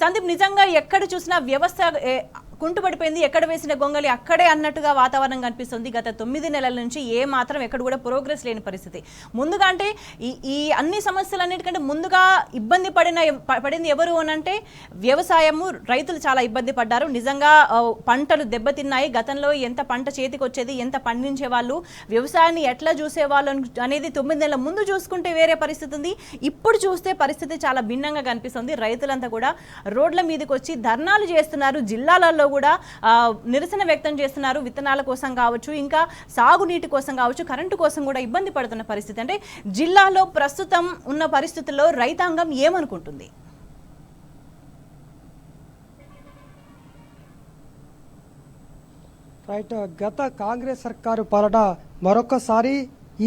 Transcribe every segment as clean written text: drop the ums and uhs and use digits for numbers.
సందీప్, నిజంగా ఎక్కడ చూసినా వ్యవస్థ కుంటుపడిపోయింది, ఎక్కడ వేసిన గొంగలి అక్కడే అన్నట్టుగా వాతావరణం కనిపిస్తుంది. గత 9 నెలల నుంచి ఏ మాత్రం ఎక్కడ కూడా ప్రోగ్రెస్ లేని పరిస్థితి. ముందుగా అంటే ఈ అన్ని సమస్యలన్నిటికంటే ముందుగా ఇబ్బంది పడింది ఎవరు అనంటే వ్యవసాయము. రైతులు చాలా ఇబ్బంది పడ్డారు. నిజంగా పంటలు దెబ్బతిన్నాయి. గతంలో ఎంత పంట చేతికి వచ్చేది, ఎంత పండించే వాళ్ళు, వ్యవసాయాన్ని ఎట్లా చూసేవాళ్ళు అనేది 9 నెలల ముందు చూసుకుంటే వేరే పరిస్థితి ఉంది. ఇప్పుడు చూస్తే పరిస్థితి చాలా భిన్నంగా కనిపిస్తుంది. రైతులంతా కూడా రోడ్ల మీదకి వచ్చి ధర్నాలు చేస్తున్నారు. జిల్లాలలో కూడా నిరసన వ్యక్తం చేస్తున్నారు. విత్తనాల కోసం కావచ్చు, ఇంకా సాగునీటి కోసం కావచ్చు, కరెంటు కోసం కూడా ఇబ్బంది పడుతున్న పరిస్థితి. అంటే జిల్లాలో ప్రస్తుతం ఉన్న పరిస్థితుల్లో రైతాంగం ఏమనుకుంటుంది? రైట్, గత కాంగ్రెస్ సర్కారు పాలన మరొకసారి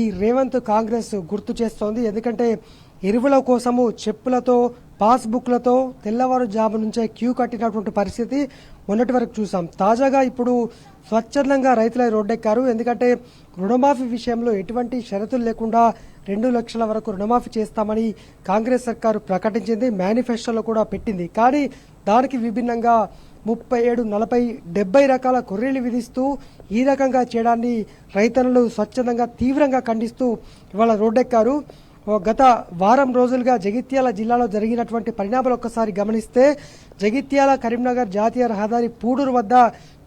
ఈ రేవంత్ కాంగ్రెస్ గుర్తు చేస్తోంది. ఎందుకంటే ఎరువుల కోసము చెప్పులతో, పాస్బుక్లతో తెల్లవారుజాము నుంచే క్యూ కట్టినటువంటి పరిస్థితి మొన్నటి వరకు చూసాం. తాజాగా ఇప్పుడు స్వచ్ఛందంగా రైతులై రోడ్డెక్కారు. ఎందుకంటే రుణమాఫీ విషయంలో ఎటువంటి షరతులు లేకుండా 2 లక్షల వరకు రుణమాఫీ చేస్తామని కాంగ్రెస్ సర్కారు ప్రకటించింది, మేనిఫెస్టోలో కూడా పెట్టింది. కానీ దానికి విభిన్నంగా 37, 40, 70 రకాల కొర్రీలు విధిస్తూ ఈ రకంగా చేయడాన్ని రైతన్నలు స్వచ్ఛందంగా తీవ్రంగా ఖండిస్తూ ఇవాళ రోడ్డెక్కారు. గత వారం రోజులుగా జగిత్యాల జిల్లాలో జరిగినటువంటి పరిణామాలు ఒక్కసారి గమనిస్తే, జగిత్యాల కరీంనగర్ జాతీయ రహదారి పూడూరు వద్ద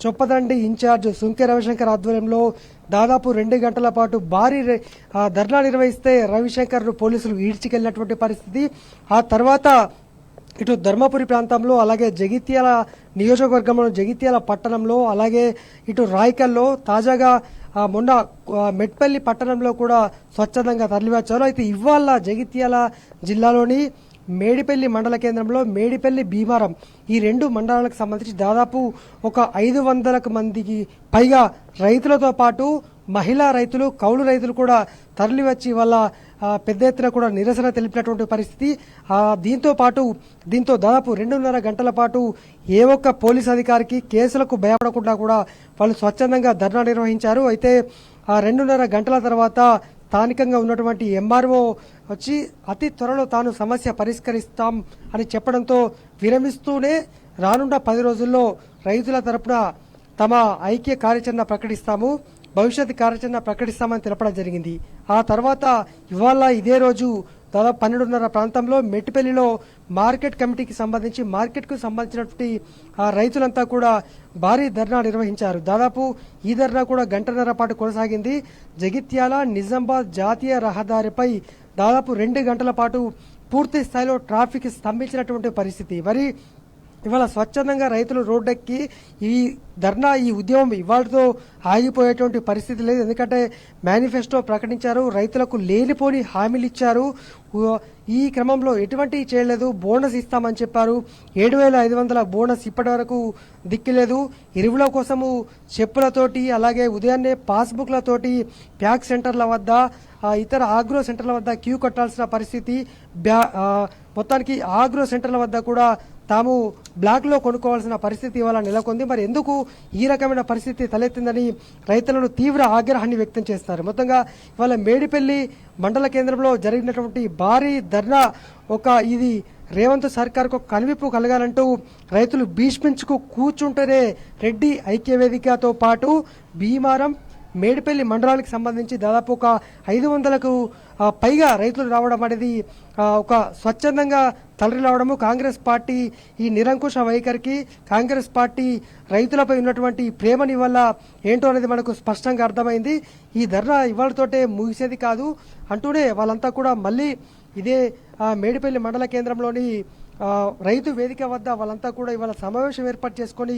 చొప్పదండి ఇన్ఛార్జ్ సుంకె రవిశంకర్ ఆధ్వర్యంలో దాదాపు 2 గంటల పాటు భారీ ధర్నా నిర్వహిస్తే రవిశంకర్ను పోలీసులు ఈడ్చికెళ్లినటువంటి పరిస్థితి. ఆ తర్వాత ఇటు ధర్మపురి ప్రాంతంలో, అలాగే జగిత్యాల నియోజకవర్గంలో, జగిత్యాల పట్టణంలో, అలాగే ఇటు రాయకల్లో, తాజాగా మొన్న మెట్పల్లి పట్టణంలో కూడా స్వచ్ఛందంగా తరలివచ్చారు. అయితే ఇవాళ జగిత్యాల జిల్లాలోని మేడిపల్లి మండల కేంద్రంలో మేడిపల్లి, భీమారం ఈ 2 మండలాలకు సంబంధించి దాదాపు ఒక 500 మందికి పైగా రైతులతో పాటు మహిళా రైతులు, కౌలు రైతులు కూడా తరలివచ్చి వాళ్ళ పెద్ద ఎత్తున కూడా నిరసన తెలిపినటువంటి పరిస్థితి. దీంతో దాదాపు 2.5 గంటల పాటు ఏ ఒక్క పోలీస్ అధికారికి కేసులకు భయపడకుండా కూడా వాళ్ళు స్వచ్ఛందంగా ధర్నా నిర్వహించారు. అయితే ఆ 2.5 గంటల తర్వాత స్థానికంగా ఉన్నటువంటి ఎంఆర్ఓ వచ్చి అతి త్వరలో తాను సమస్య పరిష్కరిస్తాం అని చెప్పడంతో విరమిస్తూనే రానున్న 10 రోజుల్లో రైతుల తరపున తమ ఐక్య కార్యాచరణ ప్రకటిస్తాము, భవిష్యత్ కార్యాచరణ ప్రకటిస్తామని తెలపడం జరిగింది. ఆ తర్వాత ఇవాళ ఇదే రోజు దాదాపు 12:30 ప్రాంతంలో మెట్టిపల్లిలో మార్కెట్ కమిటీకి సంబంధించి మార్కెట్కు సంబంధించినటువంటి రైతులంతా కూడా భారీ ధర్నా నిర్వహించారు. దాదాపు ఈ ధర్నా కూడా 1.5 గంటల పాటు కొనసాగింది. జగిత్యాల నిజామాబాద్ జాతీయ రహదారిపై దాదాపు 2 గంటల పాటు పూర్తి స్థాయిలో ట్రాఫిక్ స్తంభించినటువంటి పరిస్థితి. మరి ఇవాళ స్వచ్ఛందంగా రైతులు రోడ్డెక్కి ఈ ధర్నా, ఈ ఉద్యమం ఇవాళతో ఆగిపోయేటువంటి పరిస్థితి లేదు. ఎందుకంటే మేనిఫెస్టో ప్రకటించారు, రైతులకు లేనిపోని హామీలు ఇచ్చారు. ఈ క్రమంలో ఎటువంటి చేయలేదు. బోనస్ ఇస్తామని చెప్పారు. 7,500 బోనస్ ఇప్పటి వరకు దిక్కులేదు. ఎరువుల కోసము చెప్పులతోటి, అలాగే ఉదయాన్నే పాస్బుక్లతోటి ప్యాక్ సెంటర్ల వద్ద, ఇతర ఆగ్రో సెంటర్ల వద్ద క్యూ కట్టాల్సిన పరిస్థితి. మొత్తానికి ఆగ్రో సెంటర్ల వద్ద కూడా తాము బ్లాక్లో కొనుక్కోవాల్సిన పరిస్థితి ఇవాళ నెలకొంది. మరి ఎందుకు ఈ రకమైన పరిస్థితి తలెత్తిందని రైతులను తీవ్ర ఆగ్రహాన్ని వ్యక్తం చేస్తారు. మొత్తంగా ఇవాళ మేడిపల్లి మండల కేంద్రంలో జరిగినటువంటి భారీ ధర్నా ఇది రేవంత్ సర్కార్కు కనువిప్పు కలగాలంటూ రైతులు భీష్మించుకు కూర్చుంటేనే రెడ్డి ఐక్యవేదికతో పాటు భీమారం, మేడిపల్లి మండలానికి సంబంధించి దాదాపు ఒక 500కు పైగా రైతులు రావడం అనేది ఒక స్వచ్ఛందంగా తరలి రావడము, కాంగ్రెస్ పార్టీ ఈ నిరంకుశ వైఖరికి, కాంగ్రెస్ పార్టీ రైతులపై ఉన్నటువంటి ప్రేమని వల్ల ఏంటో అనేది మనకు స్పష్టంగా అర్థమైంది. ఈ ధర్నా ఇవాళతోటే ముగిసేది కాదు అంటూనే వాళ్ళంతా కూడా మళ్ళీ ఇదే మేడిపల్లి మండల కేంద్రంలోని రైతు వేదిక వద్ద వాళ్ళంతా కూడా ఇవాళ సమావేశం ఏర్పాటు చేసుకుని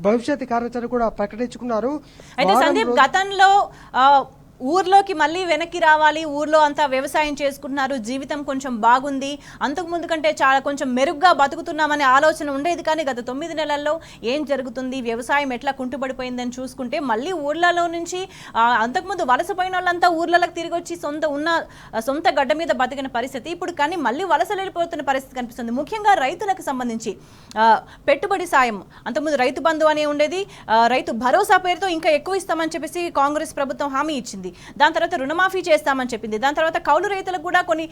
భవిష్యత్ కార్యాచరణ కూడా ప్రకటించుకున్నారు. అయితే సందీప్, గతంలో ఊర్లోకి మళ్ళీ వెనక్కి రావాలి, ఊర్లో అంతా వ్యవసాయం చేసుకుంటున్నారు, జీవితం కొంచెం బాగుంది, అంతకుముందు కంటే చాలా కొంచెం మెరుగ్గా బతుకుతున్నామనే ఆలోచన ఉండేది. కానీ గత 9 నెలల్లో ఏం జరుగుతుంది, వ్యవసాయం ఎట్లా కుంటుపడిపోయిందని చూసుకుంటే మళ్ళీ ఊర్లలో నుంచి అంతకుముందు వలసపోయిన వాళ్ళంతా ఊర్లలోకి తిరిగి వచ్చి సొంత గడ్డ మీద బతికిన పరిస్థితి ఇప్పుడు కానీ మళ్ళీ వలసలు వెళ్ళిపోతున్న పరిస్థితి కనిపిస్తుంది. ముఖ్యంగా రైతులకు సంబంధించి పెట్టుబడి సాయం, అంతకుముందు రైతు బంధు అనే ఉండేది, రైతు భరోసా పేరుతో ఇంకా ఎక్కువ ఇస్తామని చెప్పేసి కాంగ్రెస్ ప్రభుత్వం హామీ ఇచ్చింది. దాని తర్వాత రుణమాఫీ చేస్తామని చెప్పింది. దాని తర్వాత కౌలు రైతులకు కూడా కొన్ని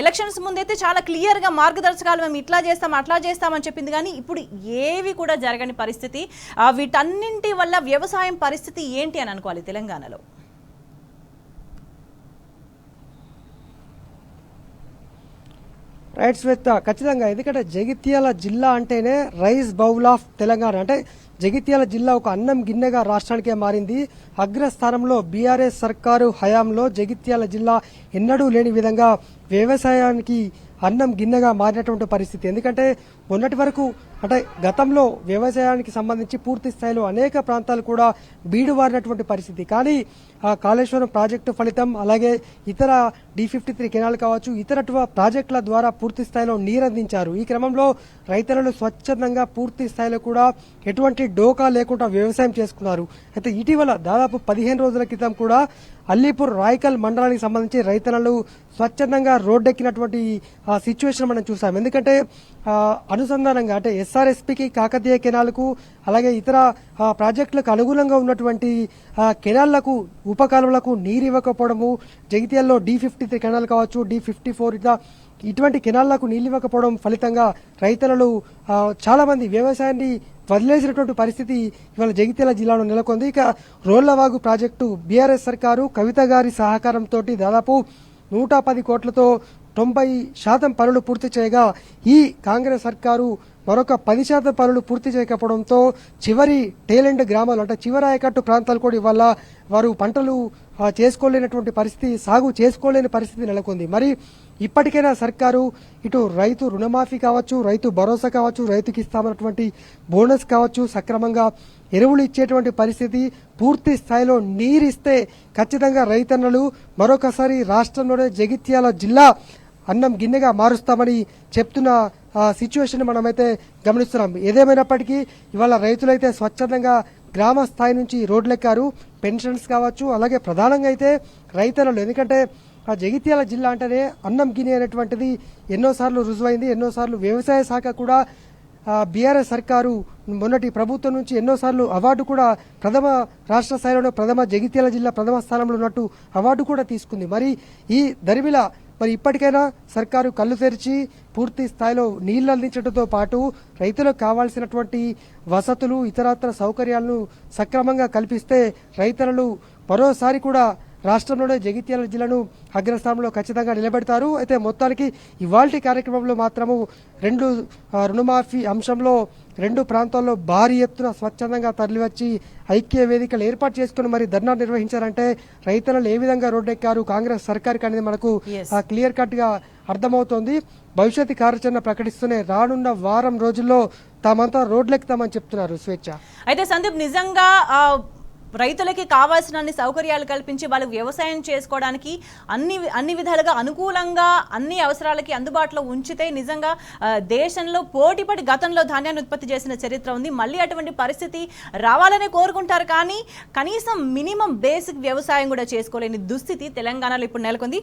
ఎలక్షన్స్ ముందైతే చాలా క్లియర్గా మార్గదర్శకాలు మేము ఇట్లా చేస్తాం అట్లా చేస్తామని చెప్పింది. కానీ ఇప్పుడు ఏవి కూడా జరగని పరిస్థితి. వీటన్నింటి వల్ల వ్యవసాయం పరిస్థితి ఏంటి అని అనుకోవాలి తెలంగాణలో? రైట్ శ్వేత, ఖచ్చితంగా. ఎందుకంటే జగిత్యాల జిల్లా అంటేనే రైస్ బౌల్ ఆఫ్ తెలంగాణ. అంటే జగిత్యాల జిల్లా ఒక అన్నం గిన్నెగా రాష్ట్రానికే మారింది. అగ్రస్థానంలో బీఆర్ఎస్ సర్కారు హయాంలో జగిత్యాల జిల్లా ఎన్నడూ లేని విధంగా వ్యవసాయానికి అన్నం గిన్నెగా మారినటువంటి పరిస్థితి. ఎందుకంటే మొన్నటి వరకు అంటే గతంలో వ్యవసాయానికి సంబంధించి పూర్తి స్థాయిలో అనేక ప్రాంతాలు కూడా బీడువారినటువంటి పరిస్థితి. కానీ ఆ కాళేశ్వరం ప్రాజెక్టు ఫలితం, అలాగే ఇతర D53 కెనాల్ కావచ్చు, ఇతర ప్రాజెక్టుల ద్వారా పూర్తి స్థాయిలో నీరందించారు. ఈ క్రమంలో రైతులను స్వచ్ఛందంగా పూర్తి స్థాయిలో కూడా ఎటువంటి డోకా లేకుండా వ్యవసాయం చేసుకున్నారు. అయితే ఇటీవల దాదాపు 15 రోజుల క్రితం కూడా అల్లీపూర్ రాయకల్ మండలానికి సంబంధించి రైతులను స్వచ్ఛందంగా రోడ్డెక్కినటువంటి సిచ్యువేషన్ మనం చూసాం. ఎందుకంటే అనుసంధానంగా అంటే SRSPకి, కాకతీయ కెనాల్కు, అలాగే ఇతర ప్రాజెక్టులకు అనుగుణంగా ఉన్నటువంటి కెనాళ్లకు, ఉపకాలువలకు నీరు ఇవ్వకపోవడము, జగిత్యాల్లో D53 కెనాల్ కావచ్చు, D54 ఇటువంటి కెనాళ్లకు నీళ్ళు ఇవ్వకపోవడం ఫలితంగా రైతులు చాలా మంది వ్యవసాయాన్ని వదిలేసినటువంటి పరిస్థితి ఇవాళ జగిత్యాల జిల్లాలో నెలకొంది. ఇక రోళ్లవాగు ప్రాజెక్టు బీఆర్ఎస్ సర్కారు కవిత గారి సహకారంతో దాదాపు 110 కోట్లతో 90% పనులు పూర్తి చేయగా, ఈ కాంగ్రెస్ సర్కారు మరొక 10% పనులు పూర్తి చేయకపోవడంతో చివరి టేలెండ్ గ్రామాలు అంటే చివరి ఆయకట్టు ప్రాంతాలు కూడా ఇవాళ వారు పంటలు చేసుకోలేనటువంటి పరిస్థితి, సాగు చేసుకోలేని పరిస్థితి నెలకొంది. మరి ఇప్పటికైనా సర్కారు ఇటు రైతు రుణమాఫీ కావచ్చు, రైతు భరోసా కావచ్చు, రైతుకి ఇస్తామన్నటువంటి బోనస్ కావచ్చు, సక్రమంగా ఎరువులు ఇచ్చేటువంటి పరిస్థితి, పూర్తి స్థాయిలో నీరిస్తే ఖచ్చితంగా రైతన్నలు మరొకసారి రాష్ట్రంలోనే జగిత్యాల జిల్లా అన్నం గిన్నెగా మారుస్తామని చెప్తున్న సిచ్యువేషన్ మనమైతే గమనిస్తున్నాం. ఏదేమైనప్పటికీ ఇవాళ రైతులైతే స్వచ్ఛందంగా గ్రామ స్థాయి నుంచి రోడ్లెక్కారు. పెన్షన్స్ కావచ్చు, అలాగే ప్రధానంగా అయితే రైతన్నలు. ఎందుకంటే ఆ జగిత్యాల జిల్లా అంటేనే అన్నం గిన్నె అనేటువంటిది ఎన్నోసార్లు రుజువైంది. ఎన్నోసార్లు వ్యవసాయ శాఖ కూడా బీఆర్ఎస్ సర్కారు మొన్నటి ప్రభుత్వం నుంచి ఎన్నోసార్లు అవార్డు కూడా ప్రథమ రాష్ట్ర స్థాయిలోనే జగిత్యాల జిల్లా ప్రథమ స్థానంలో ఉన్నట్టు అవార్డు కూడా తీసుకుంది. మరి ఈ దరిమిల ఇప్పటికైనా సర్కారు కళ్ళు తెరిచి పూర్తి స్థాయిలో నీళ్లు అందించడంతో పాటు రైతులకు కావాల్సినటువంటి వసతులు, ఇతరత్ర సౌకర్యాలను సక్రమంగా కల్పిస్తే రైతులు మరోసారి కూడా రాష్ట్రంలోనే జగిత్యాల జిల్లాను అగ్రస్థానంలో ఖచ్చితంగా నిలబెడతారు. అయితే మొత్తానికి ఇవాల్టి కార్యక్రమంలో మాత్రము రుణమాఫీ అంశంలో 2 ప్రాంతాల్లో భారీ ఎత్తున స్వచ్ఛందంగా తరలివచ్చి ఐక్య వేదికలు ఏర్పాటు చేసుకుని మరి ధర్నా నిర్వహించారంటే రైతులు ఏ విధంగా రోడ్డెక్కారు కాంగ్రెస్ సర్కార్కి అనేది మనకు క్లియర్ కట్ గా అర్థమవుతోంది. భవిష్యత్తు కార్యాచరణ ప్రకటిస్తూనే రానున్న వారం రోజుల్లో తామంతా రోడ్లెక్కుతామని చెప్తున్నారు స్వేచ్ఛ. అయితే సందీప్, నిజంగా రైతులకి కావాల్సిన సౌకర్యాలు కల్పించి వాళ్ళకి వ్యవసాయం చేసుకోవడానికి అన్ని విధాలుగా అనుకూలంగా అన్ని అవసరాలకి అందుబాటులో ఉంచితే నిజంగా దేశంలో పోటీపడి గతంలో ధాన్యాన్ని ఉత్పత్తి చేసిన చరిత్ర ఉంది. మళ్ళీ అటువంటి పరిస్థితి రావాలనే కోరుకుంటారు. కానీ కనీసం మినిమం బేసిక్ వ్యవసాయం కూడా చేసుకోలేని దుస్థితి తెలంగాణలో ఇప్పుడు నెలకొంది.